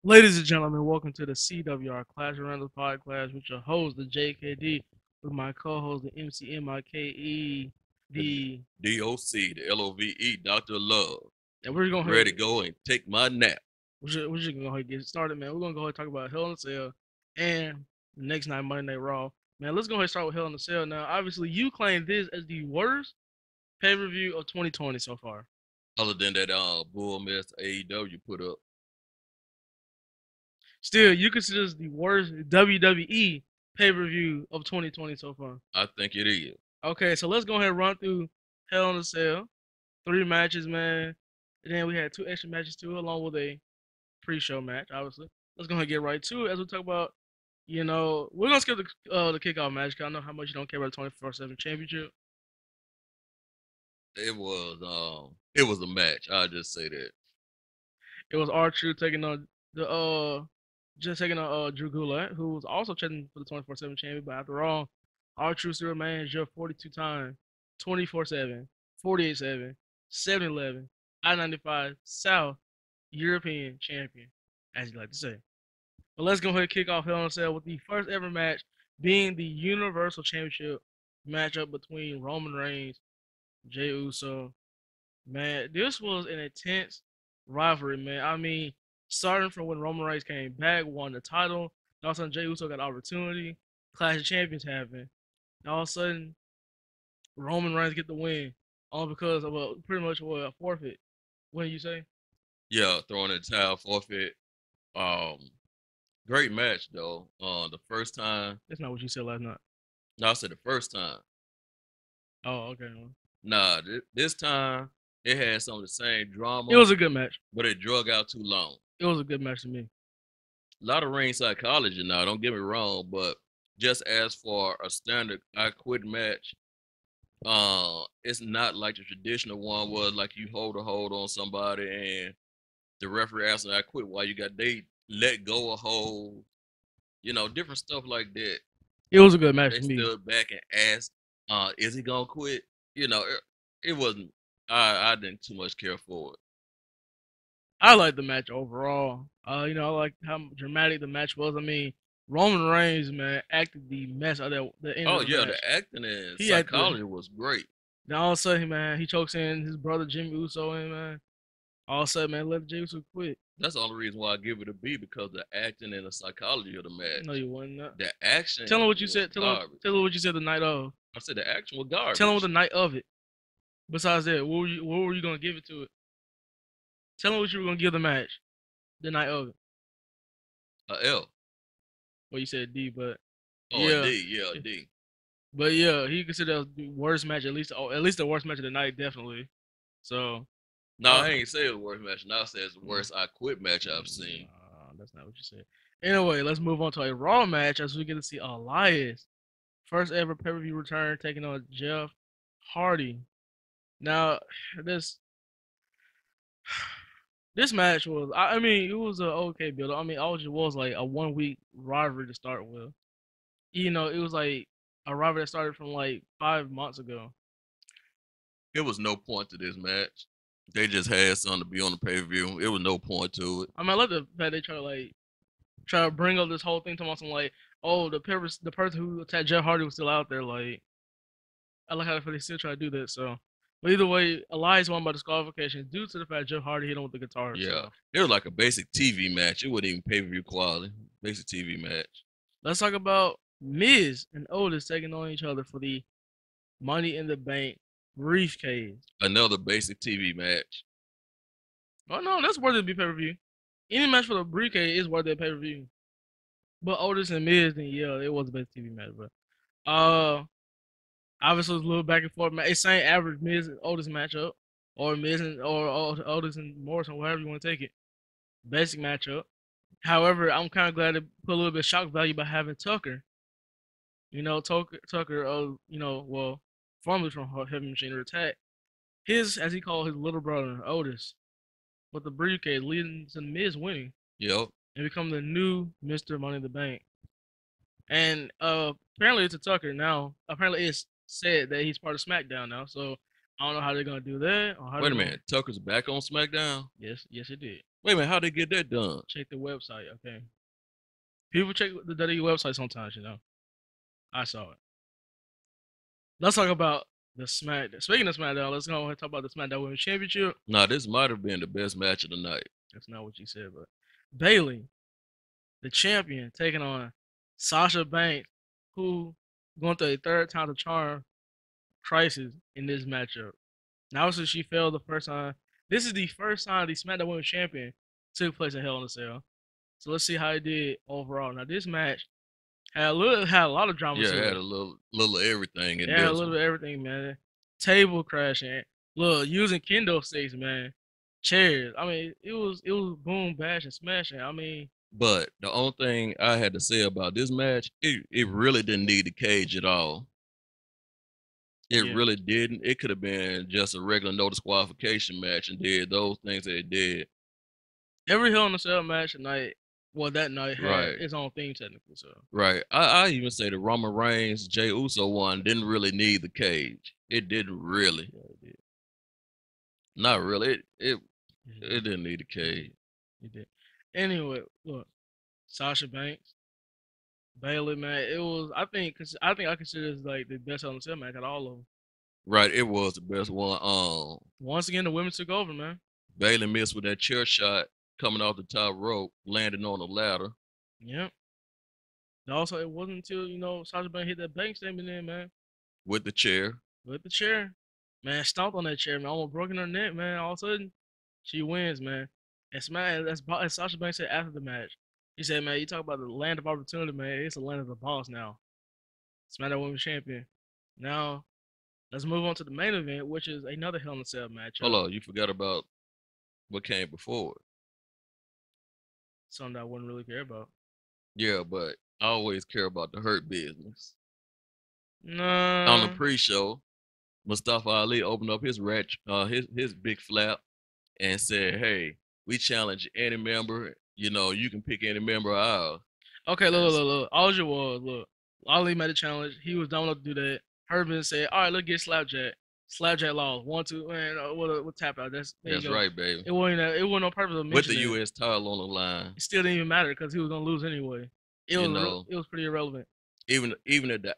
Ladies and gentlemen, welcome to the CWR Clash of Random Podcast with your host, the JKD, with my co-host, the MCMIKE, The the DOC, the LOVE, Dr. Love. and we're gonna Ready to go and take my nap. we're just gonna go ahead and get started, man. We're gonna go ahead and talk about Hell in a Cell and the next night Monday Night Raw. Man, let's go ahead and start with Hell in a Cell. Now, obviously, you claim this as the worst pay-per-view of 2020 so far. Other than that bull mess AEW put up. Still, you consider this the worst WWE pay-per-view of 2020 so far. I think it is. Okay, so let's go ahead and run through Hell in a Cell. 3 matches, man. And then we had 2 extra matches too, along with a pre-show match, obviously. Let's go ahead and get right to it as we talk about, we're gonna skip the kickoff match because I know how much you don't care about the 24/7 championship. It was a match. I'll just say that. It was R-Truth taking on the just taking on Drew Gulak, who was also checking for the 24/7 champion, but after all, R-Truth still remains your 42 time, 24/7, 48/7, 7-Eleven, I-95 South European champion, as you like to say. But let's go ahead and kick off Hell in a Cell with the first ever match being the Universal Championship matchup between Roman Reigns and Jey Uso. Man, this was an intense rivalry, man. I mean, starting from when Roman Reigns came back, won the title, all of a sudden Jey Uso got opportunity, Clash of Champions happened. All of a sudden, Roman Reigns get the win, all because of pretty much a forfeit. What do you say? Yeah, throwing a towel forfeit. Um, Great match though. The first time. That's not what you said last night. No, I said the first time. Oh, okay. Nah, this time it had some of the same It drama, was a good match. but it drug out too long. It was a good match to me. A lot of ring psychology now, don't get me wrong, but just as for a standard I quit match, it's not like the traditional one was like you hold a hold on somebody and the referee asks them I quit while you got they let go a hold, different stuff like that. It was a good match They to me. stood back and asked, is he gonna quit? It wasn't I didn't too much care for it. I like the match overall. I like how dramatic the match was. I mean, Roman Reigns, man, acted the mess out of the end Oh of the yeah, match. the acting and He acted. psychology was great. Then all of a sudden, man, he chokes in his brother Jimmy Uso, and man, all of a sudden, man, let Jimmy Uso quit. That's the only reason why I give it a B because the acting and the psychology of the No, match. you wasn't. The action Tell him what you was said. garbage. Tell him what you said the night of. I said the action was Tell him what the garbage. night of it. Besides that, what were you gonna give it to it? Tell him what you were gonna give the match the night of it. A L. Well, you said D, but Oh, a yeah, D. Yeah, a D. but yeah, he considered the worst match at least the worst match of the night, definitely. So, No, uh, I ain't say the worst match. Now I said it's the worst I quit match I've seen. that's not what you said. Anyway, let's move on to a Raw match as we get to see Elias, first ever pay per view return, taking on Jeff Hardy. Now, this this match was, I mean, it was an okay build. I mean, all it was like a 1 week rivalry to start with. It was like a rivalry that started from like 5 months ago. It was no point to this match. They just had something to be on the pay per view. It was no point to it. I mean, I love the fact they try to bring up this whole thing to something like, oh, the person who attacked Jeff Hardy was still out there. Like, I like how they still try to do that. So, but either way, Elias won by disqualification due to the fact Jeff Hardy hit him with the guitar. Yeah, So it was like a basic TV match. It wasn't even pay per view quality. Basic TV match. let's talk about Miz and Otis taking on each other for the Money in the Bank briefcase. Another basic TV match. Oh no, that's worth it to be pay per view. Any match for the briefcase is worth it pay per view. But Otis and Miz, then yeah, it was the best TV match. But obviously it was a little back and forth. It's same average Miz and Otis matchup, or Miz and or Otis and Morrison, whatever you want to take it. Basic matchup. However, I'm kind of glad to put a little bit of shock value by having Tucker. Tucker, well, formerly from Heavy Machinery Attack. His, as he called his little brother Otis, with the briefcase leading to Miz winning Yep. and become the new Mr. Money in the Bank. And apparently it's a Tucker now. Apparently it's said that he's part of SmackDown now. So I don't know how they're gonna do that or how Wait they're a gonna. minute. Tucker's back on SmackDown. Yes, it did. Wait a minute, how'd they get that done? Check the website. Okay. People check the WWE website sometimes. I saw it. Let's talk about the SmackDown. Speaking of SmackDown, let's go ahead and talk about the SmackDown Women's Championship. Nah, this might have been the best match of the night. That's not what you said, but Bayley, the champion, taking on Sasha Banks, who going through a third time to charm crisis in this matchup. Now, since she failed the first time, this is the first time the SmackDown Women's Champion took place in Hell in a Cell. So let's see how it did overall. Now, this match had a lot of drama. Yeah, to it it. had a little of everything in Yeah, a this little one. bit of everything, man. Table crashing, look, using kendo sticks, man. Chairs. I mean, it was boom, bash, and smashing. I mean, But the only thing I had to say about this match, it really didn't need the cage at all. It yeah. really didn't. It could have been just a regular no disqualification match and did those things that it did. Every Hell in a Cell match tonight, well, that night had Right. its own theme technically. So Right. I even say the Roman Reigns, Jey Uso one didn't really need the cage. It didn't really. yeah, it did. Not really. It Yeah, it didn't need the cage. it did. Anyway, look, Sasha Banks, Bayley, man. It was. I think I consider this like the best Hell in a Cell match out of all of them. Right. It was the best one. Once again, the women took over, man. Bayley missed with that chair shot coming off the top rope, landing on the ladder. Yep. And also, it wasn't until Sasha Banks hit that bank statement in, man, With the chair. with the chair, man, stomped on that chair, man, almost broken her neck, man. All of a sudden, she wins, man. And as Sasha Banks said after the match, he said, man, you talk about the land of opportunity, man. It's the land of the boss now. SmackDown Women's Champion. Now, let's move on to the main event, which is another Hell in a Cell match. Hold on, you forgot about what came before it. Something I wouldn't really care about. Yeah, but I always care about the Hurt Business. No. On the pre-show, Mustafa Ali opened up his his big flap and said, "Hey, we challenge any member. You can pick any member of ours." Okay, look. All it was, look. Ali made a challenge. He was dumb enough to do that. Herman said, all right, let's get Slapjack. Slapjack lost. 1, 2, man, what tap out. That's right, baby. It wasn't on purpose of With the mentioning it. U.S. title on the line. It still didn't even matter because he was gonna lose anyway. It was pretty irrelevant. Even at the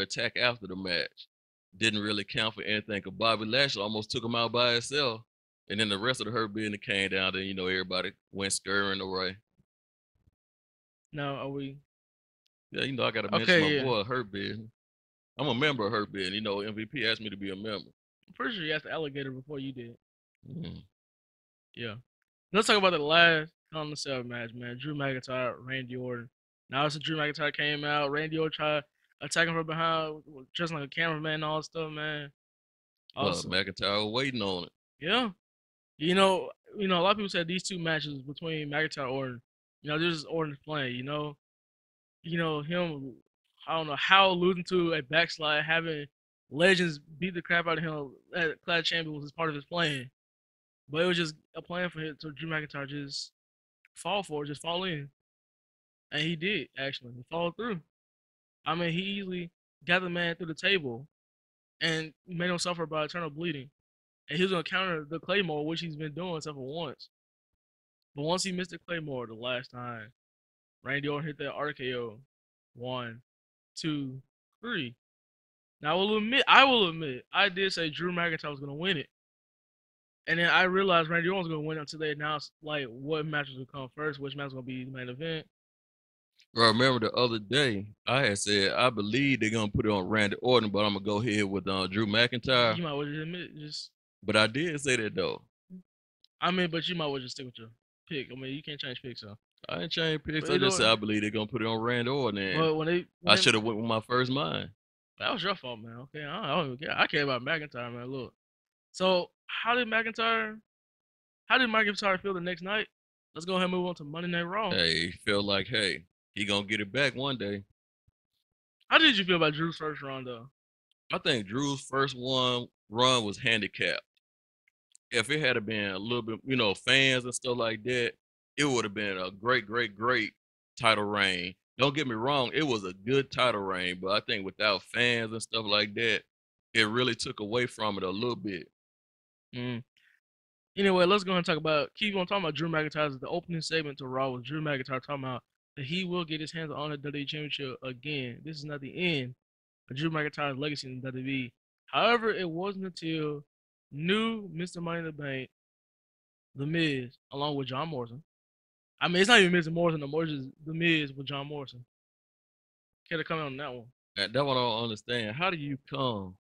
attack after the match didn't really count for anything. Cause Bobby Lashley almost took him out by himself, and then the rest of the Hurt Business came down. Then everybody went scurrying away. Now are we? Yeah, I gotta mention my boy Hurt Business. I'm a member of Hurt Business. MVP asked me to be a member. I'm pretty sure you asked the alligator before you did. Mm-hmm. Yeah. Let's talk about the last Hell in a Cell match, man. Drew McIntyre, Randy Orton. Now it's Drew McIntyre came out. Randy Orton tried attacking from behind, just like a cameraman and all that stuff, man. Also, McIntyre was waiting on it. Yeah. A lot of people said these two matches between McIntyre and Orton, this is Orton's playing, him, I don't know how losing to a backslide, having legends beat the crap out of him at Clash Champion was part of his plan. But it was just a plan for him to Drew McIntyre just fall in. And he did, actually. He followed through. I mean, he easily got the man through the table and made him suffer by eternal bleeding. And he was going to counter the Claymore, which he's been doing except for once. But once he missed the Claymore the last time, Randy Orton hit that RKO. 1, 2, 3. Now I will admit, I did say Drew McIntyre was going to win it. And then I realized Randy Orton was going to win until they announced like what matches would come first, which match was going to be the main event. Well, I remember the other day I had said I believe they're gonna put it on Randy Orton, but I'm gonna go ahead with Drew McIntyre. You might well just admit it, just. But I did say that though. I mean, but you might well just stick with your pick. I mean, you can't change picks, so. I ain't changed picks. I just said I believe they're gonna put it on Randy Orton. And I should have went with my first mind. That was your fault, man. Okay, I don't even care. I care about McIntyre, man. Look. So how did McIntyre feel the next night? Let's go ahead and move on to Monday Night Raw. Hey, he felt like, hey, he gonna get it back one day. How did you feel about Drew's first run, though? I think Drew's first run was handicapped. If it had been a little bit, fans and stuff like that, it would have been a great, great, great title reign. Don't get me wrong, it was a good title reign, but I think without fans and stuff like that, it really took away from it a little bit. Anyway, let's go ahead and talk about keep on talking about Drew McIntyre. The opening segment to Raw was Drew McIntyre talking about that he will get his hands on the WWE Championship again. This is not the end of Drew McIntyre's legacy in WWE. However, it wasn't until new Mr. Money in the Bank, The Miz, along with John Morrison. I mean, it's not even Miz and Morrison no more. It's just The Miz with John Morrison. Care to comment on that one? And that one I don't understand. How do you come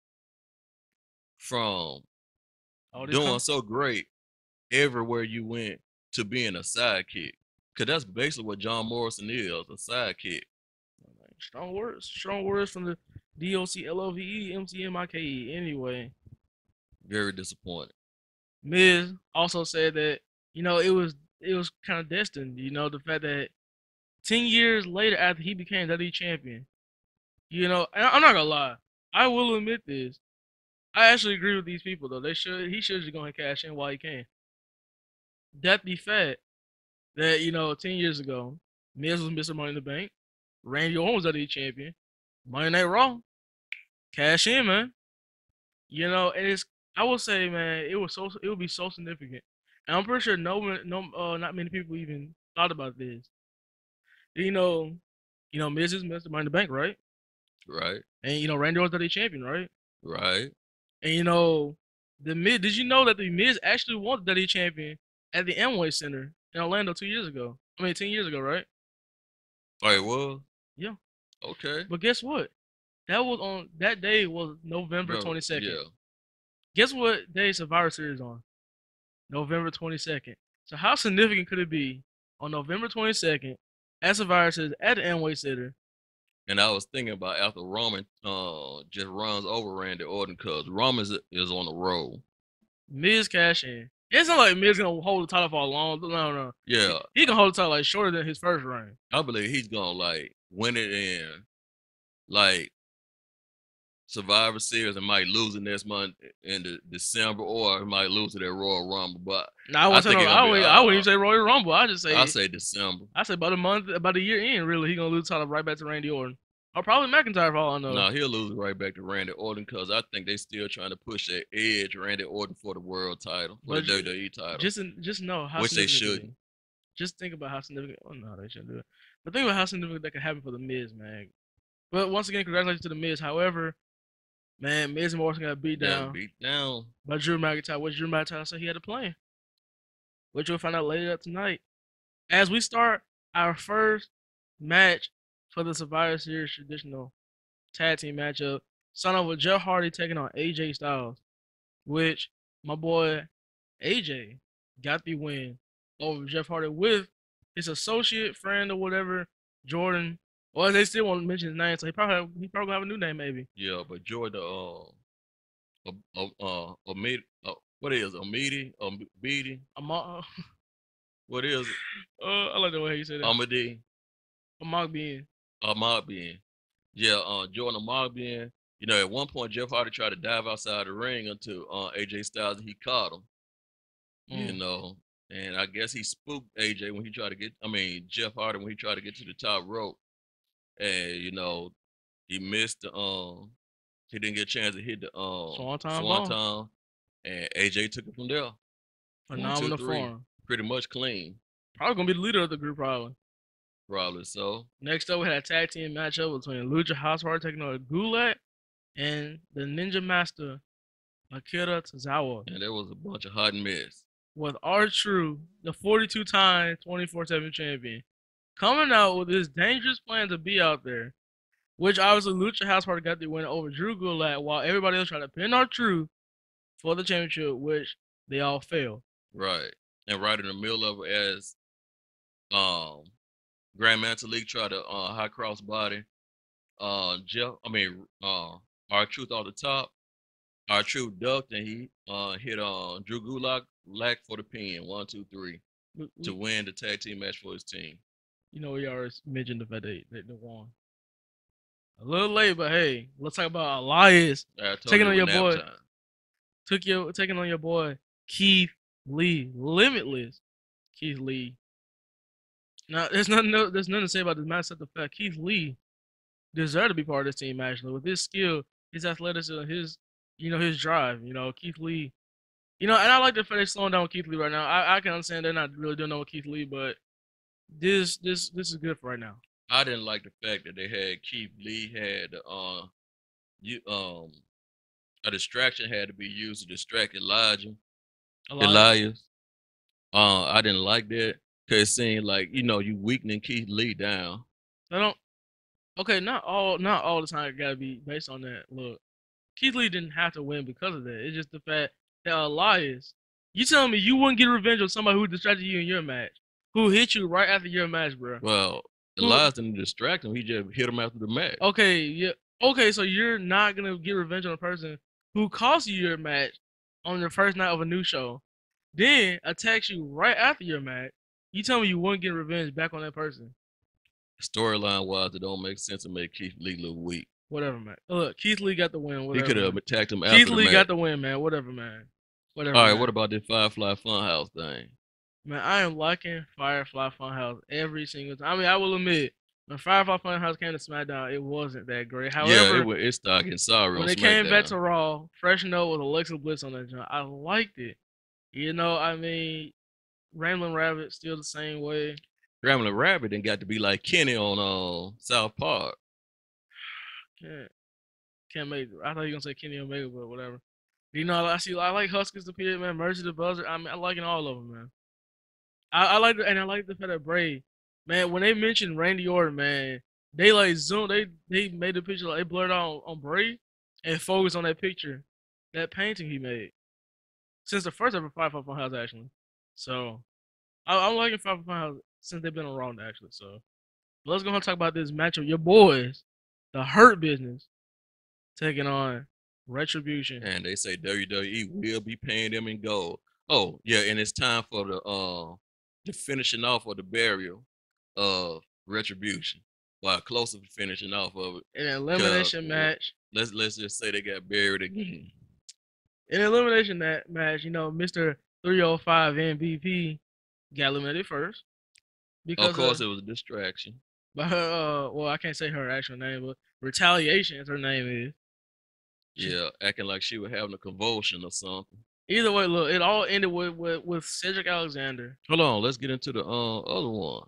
from doing so great everywhere you went to being a sidekick? Because that's basically what John Morrison is, a sidekick. Strong words from the DOC LOVE Anyway, very disappointed. Miz also said that it was kind of destined. The fact that 10 years later after he became WWE champion, and I'm not gonna lie, I will admit this. I actually agree with these people though. He should just go and cash in while he can. That the fact that 10 years ago, Miz was Mr. Money in the Bank, Randy Orton was WWE champion, Monday Night Raw, cash in, man. And I will say, man, it would be so significant. And I'm pretty sure not many people even thought about this. Miz is Mr. Money in the Bank, right? Right. And Randy Orton's WWE champion, right? Right. And the Miz. Did you know that the Miz actually won the WWE champion at the Amway Center in Orlando 2 years ago? I mean, 10 years ago, right? Oh, it was? Yeah. Okay. But guess what? That day was November 22nd. Yeah. Guess what day Survivor Series on? November 22nd. So how significant could it be on November 22nd at Survivor Series at the Amway Center? And I was thinking about after Roman just runs over Randy Orton because Roman is on the roll. Miz cash in. It's not like Miz gonna hold the title for a long. No. Yeah. He can hold the title like shorter than his first reign. I believe he's gonna like win it in like Survivor Series and might lose it next month in December, or he might lose it at Royal Rumble. But I wouldn't even say Royal Rumble. I say December. I say about a year in. Really, he's gonna lose the title right back to Randy Orton, or probably McIntyre for all I know. No, he'll lose it right back to Randy Orton because I think they still trying to push that edge Randy Orton for the world title, for the WWE title. Just know how which they should. Just think about how significant. Oh no, they shouldn't do it. But think about how significant that could happen for the Miz, man. But once again, congratulations to the Miz. However, man, Miz and Morrison got beat down by Drew McIntyre. Which Drew McIntyre said he had a plan, which we'll find out later tonight. As we start our first match for the Survivor Series traditional tag team matchup, starting off with Jeff Hardy taking on AJ Styles, which my boy AJ got the win over Jeff Hardy with his associate, friend, or whatever, Jordan. Well, they still won't mention his name, so he probably gonna have a new name, maybe. Yeah, but Jordan, what is Amidi? Beatty? What is it? I like the way you said it. Amadi. Amagbien. Yeah, Jordan Amagbien. At one point Jeff Hardy tried to dive outside the ring into AJ Styles, and he caught him. And I guess he spooked AJ when he tried to get. Jeff Hardy when he tried to get to the top rope, and he missed the he didn't get a chance to hit the Swanton, and AJ took it from there. Phenomenal form. Pretty much clean. Probably gonna be the leader of the group, probably. Probably so. Next up, we had a tag team matchup between Lucha House Party taking on Goulet and the Ninja Master Akira Tozawa. And there was a bunch of hot mess. With R-Truth, the 42-time 24/7 champion, coming out with this dangerous plan to be out there, which obviously Lucha House Party got the win over Drew Gulak while everybody else tried to pin R-Truth for the championship, which they all failed. Right. And right in the middle of it, as Grand Metalik tried to high cross body R-Truth off the top. R-Truth ducked and he hit Drew Gulak for the pin. 1, 2, 3 to win the tag team match for his team. We already mentioned the fact they won. A little late, but hey, let's talk about Elias taking on your boy. Taking on your boy Keith Lee, Limitless Keith Lee. Now, there's nothing to say about this match except the fact Keith Lee deserved to be part of this team. Actually, with his skill, his athleticism, his drive. Keith Lee You know, and I like the fact they're slowing down with Keith Lee right now. I can understand they're not really doing that with Keith Lee, but this is good for right now. I didn't like the fact that they had Keith Lee had you a distraction had to be used to distract Elias. I didn't like that because it seemed like you weakening Keith Lee down. I don't. Okay, not all the time. It gotta be based on that. Look, Keith Lee didn't have to win because of that. It's just the fact that Elias. You telling me you wouldn't get revenge on somebody who distracted you in your match, who hit you right after your match, bro? Well, Elias didn't distract him. He just hit him after the match. Okay, yeah. Okay, so you're not gonna get revenge on a person who cost you your match on the first night of a new show, then attacks you right after your match. You tell me you wouldn't get revenge back on that person? Storyline wise, it don't make sense to make Keith Lee look weak. Whatever, man. Look, Keith Lee got the win. Whatever, he could have man. attacked him after Keith the Lee match. got the win, man. Whatever, man. Whatever. All right, man. what about this Firefly Funhouse thing? Man, I am liking Firefly Funhouse every single time. I mean, I will admit, when Firefly Funhouse came to SmackDown, it wasn't that great. However, yeah, it started getting sorry when on it SmackDown. came back to Raw, fresh note with Alexa Bliss on that joint, I liked it. You know, I mean, Ramblin' Rabbit still the same way. Ramblin' Rabbit didn't got to be like Kenny on South Park. Can't make it. I thought you were gonna say Kenny Omega, but whatever. You know, I like Huskers the Pit, man. Mercy the Buzzer. I mean, I like all of them, man. I like the fact that Bray, man. When they mentioned Randy Orton, man, they like zoom. They made the picture like they blurred out on Bray and focused on that picture, that painting he made since the first ever Firefly Funhouse actually. So I'm liking Firefly Funhouse since they've been around actually. So let's go ahead and talk about this matchup. Your boys, the Hurt Business, taking on Retribution. And they say WWE will be paying them in gold. Oh yeah, and it's time for the finishing off of the burial of Retribution. While closer to finishing off of it. An elimination match. Let's just say they got buried again. In an elimination match, you know, Mr. 305 MVP got eliminated first. Because of course it was a distraction. But her, well, I can't say her actual name, but Retaliation is her name is. Yeah, acting like she was having a convulsion or something. Either way, look, it all ended with Cedric Alexander. Hold on, let's get into the other one.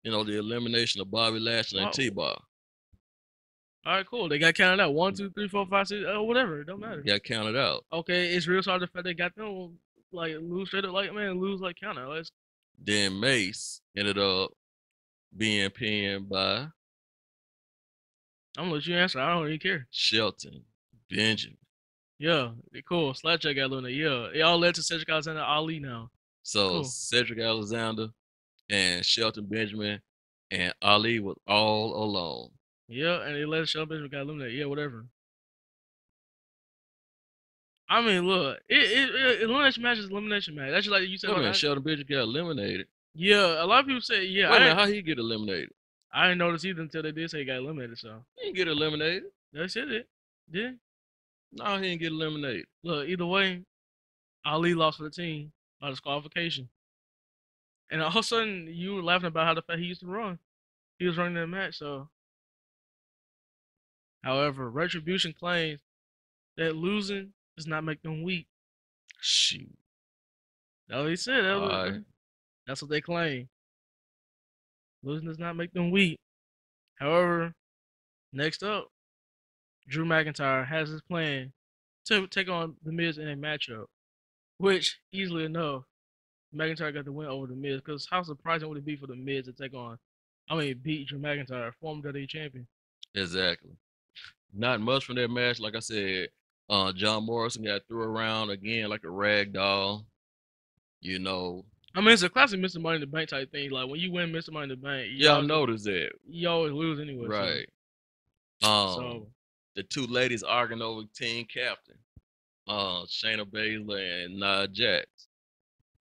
You know, the elimination of Bobby Lashley and T-Bar. All right, cool. They got counted out. 1, 2, 3, 4, 5, 6, whatever. It don't matter. Got counted out. Okay, it's real sorry the fact they got them like lose straight up like man, lose like count out. Then Mace ended up being pinned by. I'm gonna let you answer. I don't really care. Shelton Benjamin. Yeah, cool. Slapjack got eliminated. Yeah, it all led to Cedric Alexander Ali now. So cool. Cedric Alexander and Shelton Benjamin and Ali was all alone. Yeah, and they let Shelton Benjamin got eliminated. Yeah, whatever. I mean, look, elimination match is elimination match. That's just like you said. Shelton Benjamin got eliminated. Yeah, a lot of people say, yeah. Wait a minute, how he get eliminated? I didn't notice either until they did say he got eliminated. So he didn't get eliminated. They said it. Did? No, he didn't get eliminated. Look, either way, Ali lost for the team by disqualification. And all of a sudden, you were laughing about how the fact he used to run. He was running that match, so. However, Retribution claims that losing does not make them weak. Shoot. That's what he said. That's what they claim. Losing does not make them weak. However, next up, Drew McIntyre has his plan to take on The Miz in a matchup, which, easily enough, McIntyre got the win over The Miz, because how surprising would it be for The Miz to beat Drew McIntyre, former WWE champion? Exactly. Not much from that match. Like I said, John Morrison got threw around again like a rag doll. You know. I mean, it's a classic Mr. Money in the Bank type thing. Like, when you win Mr. Money in the Bank, y'all notice that. You always lose anyway. Right. So the two ladies arguing over team captain. Shayna Baszler and Nia Jax.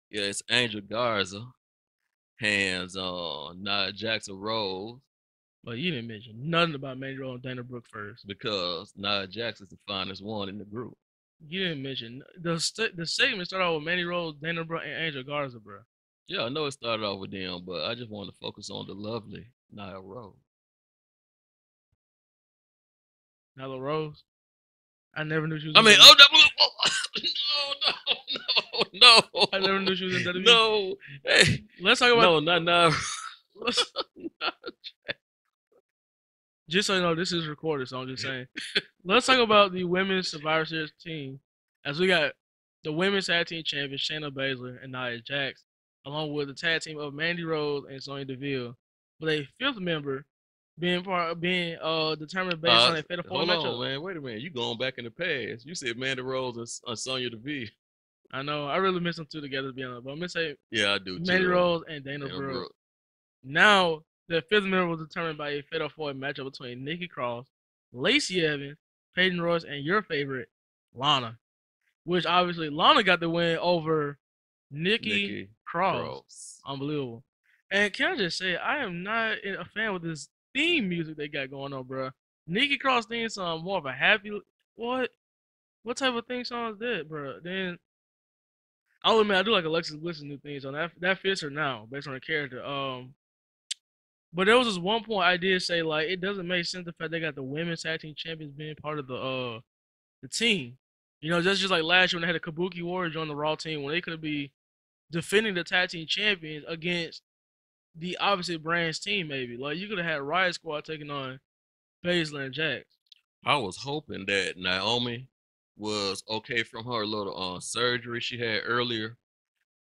Yeah, it's Angel Garza. Hands on Nia Jax a Rose. But you didn't mention nothing about Mandy Rose and Dana Brooke first. Because Nia Jax is the finest one in the group. You didn't mention the segment started off with Mandy Rose, Dana Brooke, and Angel Garza, bro. Yeah, I know it started off with them, but I just wanted to focus on the lovely Nia Rose. Nyla Rose? I never knew she was. I mean, no. no, I never knew she was in WWE. no. Hey, Let's talk no, about. not. Let's, just so you know, this is recorded, so I'm just saying. Let's talk about the women's Survivor Series team, as we got the women's tag team champions Shayna Baszler and Nia Jax, along with the tag team of Mandy Rose and Sonya Deville, with a fifth member being determined based on a fatal four Hold matchup. on, man. Wait a minute. You going back in the past? You said Mandy Rose and Sonya Deville. I know I really miss them two together to be honest, but I'm gonna say Yeah, I do too. Mandy Rose and Dana Brooke. Now the fifth member was determined by a fatal four matchup between Nikki Cross, Lacey Evans, Peyton Royce, and your favorite Lana. Which obviously Lana got the win over Nikki Cross. Unbelievable. And can I just say, I am not a fan with this theme music they got going on, bro. Nikki Cross theme song more of a happy. What? What type of theme song is that, bro? Then I'll admit I do like Alexis Bliss's new theme song. That fits her now based on her character. But there was this one point I did say like it doesn't make sense the fact they got the women's tag team champions being part of the team. You know, just like last year when they had the Kabuki Warriors on the Raw team, when they could be defending the tag team champions against the opposite brand's team, maybe. Like you could have had Riot Squad taking on Baszler and Jax. I was hoping that Naomi was okay from her little surgery she had earlier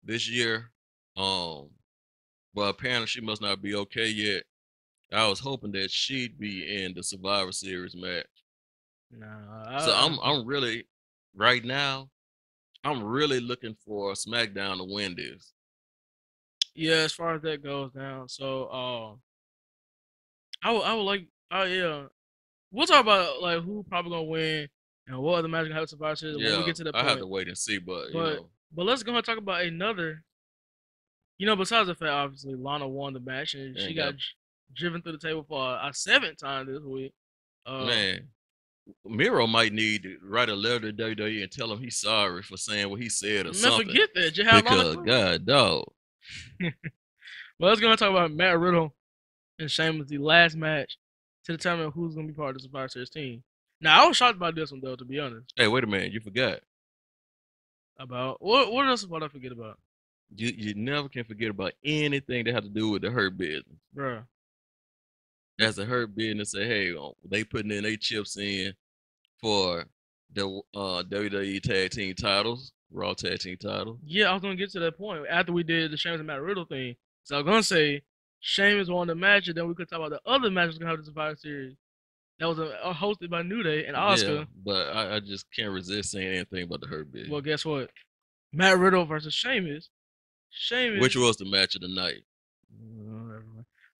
this year. But apparently she must not be okay yet. I was hoping that she'd be in the Survivor Series match. Nah, so I'm really right now. I'm really looking for SmackDown to win this. Yeah, as far as that goes down. So I would like yeah. We'll talk about like who probably gonna win and what other match gonna have Survivor Series when we get to that point. I have to wait and see, but you know. But let's go and talk about another. You know, besides the fact obviously Lana won the match and she got driven through the table for a seventh time this week. Man, Miro might need to write a letter to WWE and tell him he's sorry for saying what he said or something. Forget that. Just have because God, dog. Well, let's go and talk about Matt Riddle and Sheamus, the last match to determine who's going to be part of the Survivor Series team. Now, I was shocked about this one, though, to be honest. Hey, wait a minute. You forgot. About? What else did I forget about? You never can forget about anything that had to do with the Hurt Business. Bruh. As a Hurt Business, say, hey, they putting in their chips in for the WWE Tag Team titles, Raw Tag Team titles. Yeah, I was going to get to that point after we did the Sheamus and Matt Riddle thing. So I was going to say Sheamus won the match, and then we could talk about the other matches going to have the Survivor Series. That was hosted by New Day and Asuka. Yeah, but I just can't resist saying anything about the Hurt Business. Well, guess what? Matt Riddle versus Sheamus. Which was the match of the night.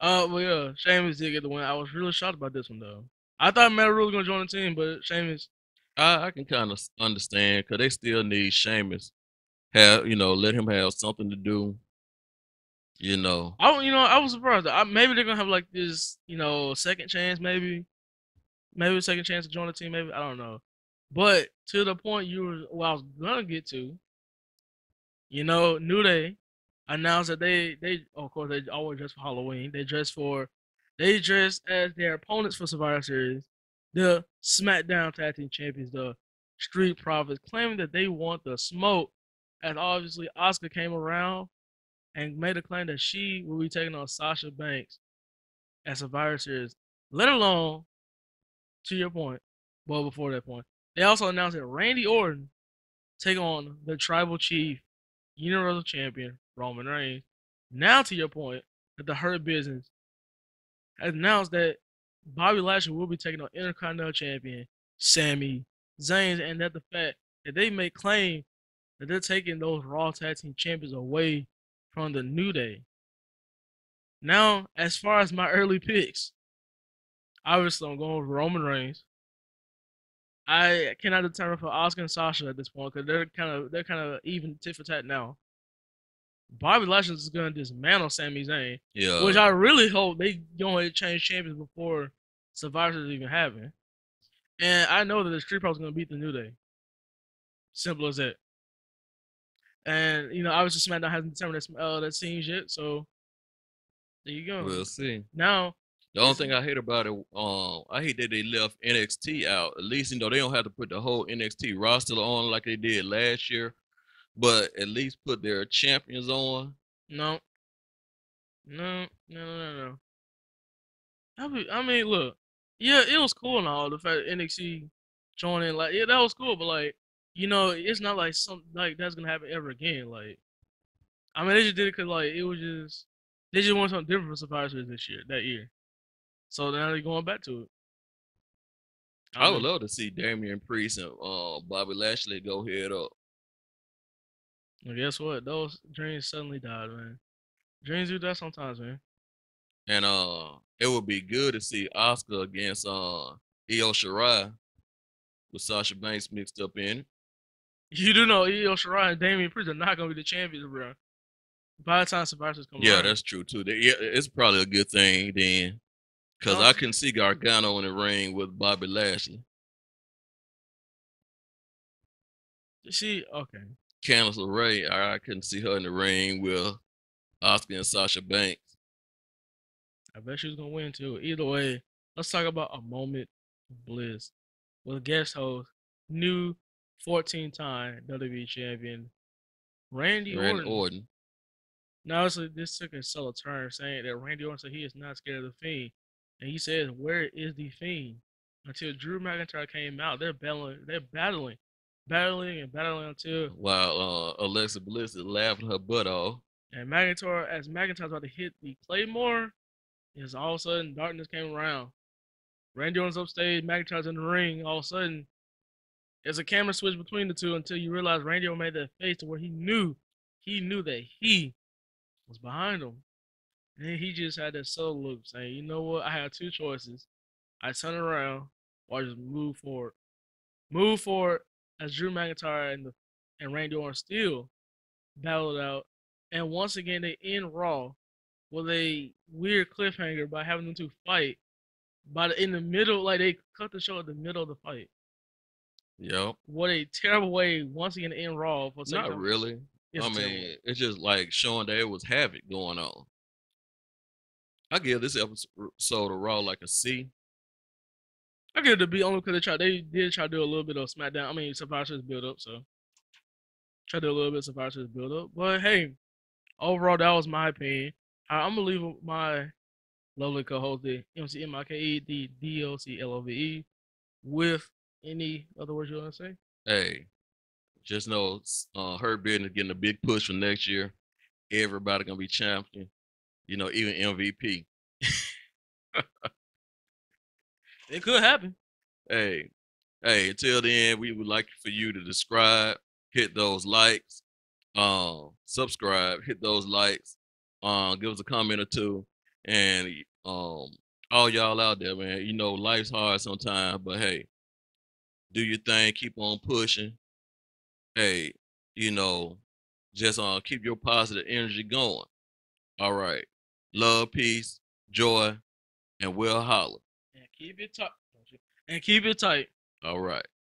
Well, yeah, Sheamus did get the win. I was really shocked about this one, though. I thought Matt Riddle was going to join the team, but Sheamus. I can kind of understand because they still need Sheamus. Let him have something to do. I was surprised. Maybe they're gonna have like this, second chance. Maybe a second chance to join the team. Maybe I don't know. But to the point I was gonna get to. New Day announced that they of course they always dress for Halloween. They dress as their opponents for Survivor Series, the SmackDown Tag Team Champions, the Street Profits, claiming that they want the smoke. And obviously Asuka came around and made a claim that she will be taking on Sasha Banks at Survivor Series. Let alone, to your point, well before that point, they also announced that Randy Orton take on the Tribal Chief, Universal Champion, Roman Reigns. Now to your point, that the Hurt Business has announced that Bobby Lashley will be taking on Intercontinental Champion, Sami Zayn, and that the fact that they may claim that they're taking those Raw Tag Team Champions away from the New Day. Now, as far as my early picks, obviously I'm going with Roman Reigns. I cannot determine for Asuka and Sasha at this point because they're kind of even tit for tat now. Bobby Lashley is going to dismantle Sami Zayn, which I really hope they going to change champions before Survivor Series even happen. And I know that the Street Profits is going to beat the New Day. Simple as that. And obviously SmackDown hasn't determined that scenes yet, so there you go. We'll see. Now, the only thing I hate about it, I hate that they left NXT out. At least they don't have to put the whole NXT roster on like they did last year. but at least put their champions on. No, no. I mean, look, yeah, it was cool and all the fact that NXT joining, like, yeah, that was cool, but like, it's not like something like that's gonna happen ever again. Like, I mean, they just did it because like it was just they just want something different for Survivor Series that year. So now they're going back to it. I I would mean, love to see Damian Priest and Bobby Lashley go head up. and guess what? Those dreams suddenly died, man. Dreams do that sometimes, man. And it would be good to see Oscar against Io Shirai with Sasha Banks mixed up in it. You do know Io Shirai and Damian Priest are not gonna be the champions, bro. By the time Survivor Series come Yeah, around, that's true too. Yeah, it's probably a good thing then, because I honestly. can see Gargano in the ring with Bobby Lashley. See, okay. Candice LeRae, I can see her in the ring with Oscar and Sasha Banks. I bet she was gonna win too. Either way, let's talk about a moment of bliss with guest host, new 14-time WWE champion Randy Randy Orton. Orton. Now, this took a subtle turn, saying that Randy Orton said he is not scared of the Fiend, and he says, "Where is the Fiend?" Until Drew McIntyre came out, they're battling until While Alexa Bliss is laughing her butt off. and McIntyre's about to hit the Claymore, is all of a sudden darkness came around. Randy Orton's upstage, McIntyre's in the ring. All of a sudden, there's a camera switch between the two until you realize Randy Orton made that face to where he knew that he was behind him. And he just had that subtle look saying, you know what, I had two choices. I turn around or just move forward. Move forward as Drew McIntyre and Randy Orton still battled out. And once again, they end Raw with a weird cliffhanger by having them two fight. But in the middle, like they cut the show at the middle of the fight. Yep. What a terrible way once again to end Raw for Not really. I mean, it's just like showing that it was havoc going on. I give this episode of Raw like a C. I give it a B only because they did try to do a little bit of SmackDown. I mean, Survivor Series build up, so try to do a little bit of Survivor Series build up. But hey, overall, that was my opinion. I'm gonna leave my lovely co-host, the MCMIKE, the DOCLOVE, with any other words you want to say. Hey, just know her business getting a big push for next year. Everybody gonna be champion. Even MVP. It could happen. Hey, until then, we would like for you to subscribe, hit those likes, subscribe, hit those likes, give us a comment or two, and all y'all out there, man. Life's hard sometimes, but hey, do your thing, keep on pushing. Hey, just keep your positive energy going. All right. Love, peace, joy, and we'll holler. And keep it tight. And keep it tight. All right.